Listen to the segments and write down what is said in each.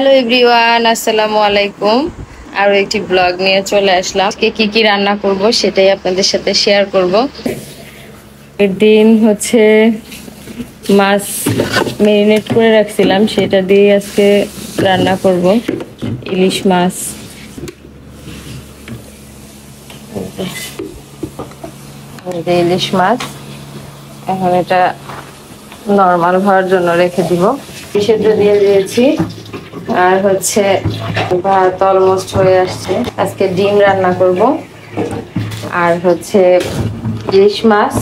Hello everyone, আসসালামু আলাইকুম। আরো একটি ব্লগ নিয়ে চলে আসলাম। আজকে কি কি রান্না করব সেটাই আপনাদের সাথে শেয়ার করব। এর দিন হচ্ছে মাছ মেরিনেট করে রাখছিলাম, সেটা দিয়ে আজকে রান্না করব ইলিশ মাছ। ইলিশ মাছ এখন এটা নরমাল হওয়ার জন্য রেখে দিব। সেদ্ধ দিয়ে দিয়েছি আর হচ্ছে ভাত অলমোস্ট হয়ে আসছে। আজকে ডিম রান্না করব আর হচ্ছে ইলিশ মাছ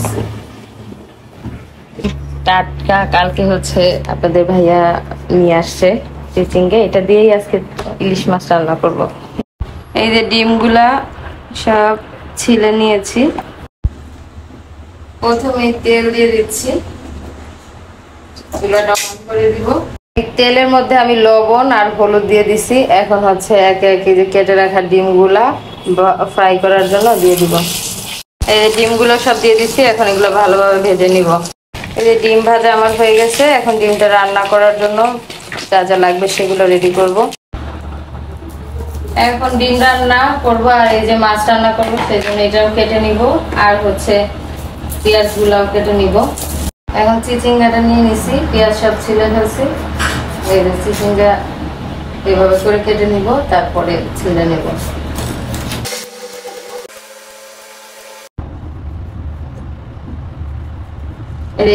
টাটকা, কালকে হচ্ছে আপনাদের ভাইয়া নিয়ে আসছে চিচিঙ্গে, এটা দিয়েই আজকে ইলিশ মাছ রান্না করব। এই যে ডিমগুলা সব ছিলে নিয়েছি। প্রথমে তেল দিয়ে দিচ্ছি, চুলাটা অন করে দিব। তেলের মধ্যে আমি লবণ আর হলুদ দিয়ে দিছি। এখন হচ্ছে একে একে যে কেটে রাখা ডিমগুলা ফ্রাই করার জন্য দিয়ে দিব। এই যে ডিমগুলো সব দিয়ে দিচ্ছি, এখন এগুলো ভালোভাবে ভেজে নিব। এই যে ডিম ভাজা আমার হয়ে গেছে। এখন ডিমটা রান্না করার জন্য যা যা লাগবে সেগুলো রেডি করব। এখন ডিম রান্না করব আর এই যে মাছ রান্না করব, সেই জন্য এটাও কেটে নিব আর হচ্ছে পেঁয়াজ গুলাও কেটে নিব। এখন চিচিঙ্গাটা নিয়ে নিছি, পেঁয়াজ সব ছিলে ফেলছি। এই যে চিচিঙ্গা এভাবে করে কেটে নিব, তারপরে ছিলে নেব।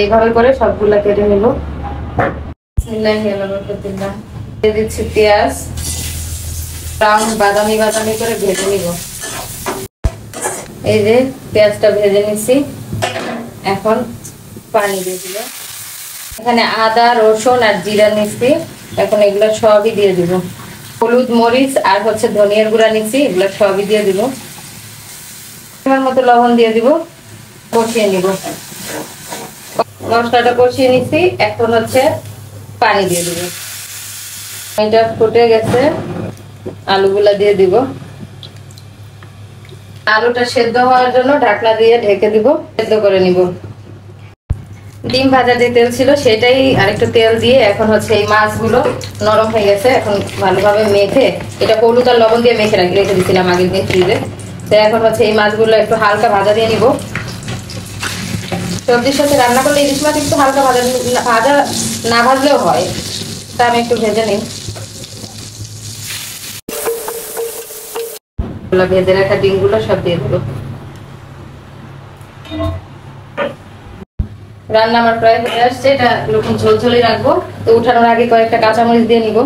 এইভাবে করে সবগুলা কেটে নিব। দিয়ে দিচ্ছি পেঁয়াজ, ব্রাউন বাদামি বাদামি করে ভেজে নিব। এই যে পেঁয়াজটা ভেজে নিছি, এখন পানি দিয়ে দিব। এখানে আদা রসুন আর জিরা নিচ্ছি, এখন এগুলো সবই দিয়ে দিব। হলুদ মরিচ আর হচ্ছে ধনিয়ার গুঁড়া নিচ্ছি, এগুলো সবই দিয়ে দিব। মতো লবণ দিয়ে দিব, কষিয়ে নিব। মশলাটা কষিয়ে নিচ্ছি, এখন হচ্ছে পানি দিয়ে দিব। এটা ফুটে গেছে, আলুগুলা দিয়ে দিব। আলুটা সেদ্ধ হওয়ার জন্য ঢাকনা দিয়ে ঢেকে দিব, সেদ্ধ করে নিব। ডিম ভাজা যে তেল ছিল সেটাই আরেকটু তেল দিয়ে এখন হচ্ছে এই মাছগুলো নরম হয়ে গেছে, এখন ভালোভাবে মেখে, এটা হলুদ আর লবণ দিয়ে মেখে রেখে দিয়েছিলাম আগের দিন ফ্রিজে। তো এখন হচ্ছে এই মাছগুলো একটু হালকা ভাজা দিয়ে নিব। সবজির সাথে রান্না করলে ইলিশ মাছ একটু হালকা ভাজা না ভাজলেও হয়, তা আমি একটু ভেজে নিই। ভেজে রাখা ডিমগুলো সব দিয়ে দেবো। রান্না আমার প্রায় হয়ে আসছে, এটা এরকম ঝোলঝোলি রাখবো। তো উঠানোর আগে কয়েকটা কাঁচামরিচ দিয়ে নিব।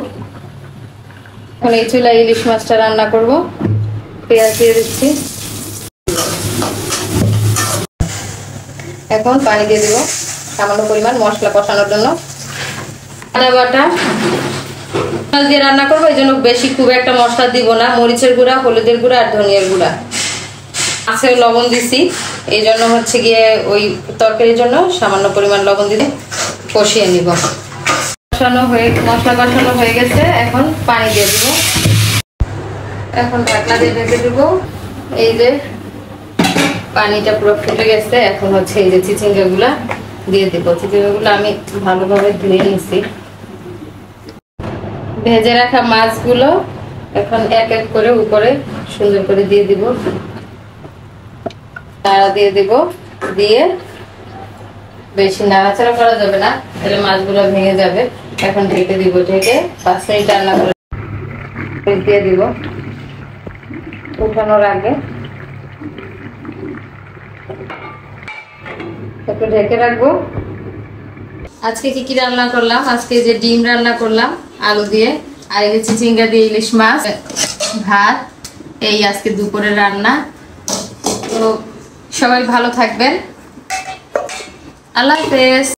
এখন এই চুলায় ইলিশ মাছটা রান্না করব। পেঁয়াজ দিয়ে দিচ্ছি, এখন পানি দিয়ে দিব সামান্য পরিমাণ মশলা কষানোর জন্য। আদা বাটা দিয়ে রান্না করবো, এই জন্য বেশি খুব একটা মশলা দিব না। মরিচের গুঁড়া, হলুদের গুঁড়া আর ধনিয়ার গুঁড়া আছে, লবণ দিছি, এই জন্য হচ্ছে গিয়ে ওই তরকারির জন্য সামান্য পরিমাণ লবণ দিয়ে কষিয়ে নিব। মশলা কষানো হয়ে গেছে, এখন পানি দিয়ে দিব। এখন ঢাকনা দিয়ে ঢেকে দিব। এই যে পানিটা পুরো ফুটে গেছে, এখন হচ্ছে এই যে চিচিঙ্গা গুলা দিয়ে দিব। চিচিঙ্গা গুলো আমি ভালোভাবে ধুয়ে নিছি। ভেজে রাখা মাছগুলো এখন এক এক করে উপরে সুন্দর করে দিয়ে দিব, নাড়া দিয়ে দিব। দিয়ে বেশি নাড়াচাড়া করা যাবে না, তাহলে মাছগুলো ভেঙে যাবে। এখন ঢেকে দিব, ঢেকে 5 মিনিট রান্না করে দিয়ে দিব। উঠানোর আগে একটু ঢেকে রাখবো। আজকে কি কি রান্না করলাম? আজকে যে ডিম রান্না করলাম আলু দিয়ে, আর এই যে চিচিঙ্গা দিয়ে ইলিশ মাছ, ভাত, এই আজকে দুপুরের রান্না। তো সবাই ভালো থাকবেন, আল্লাহ হাফেজ।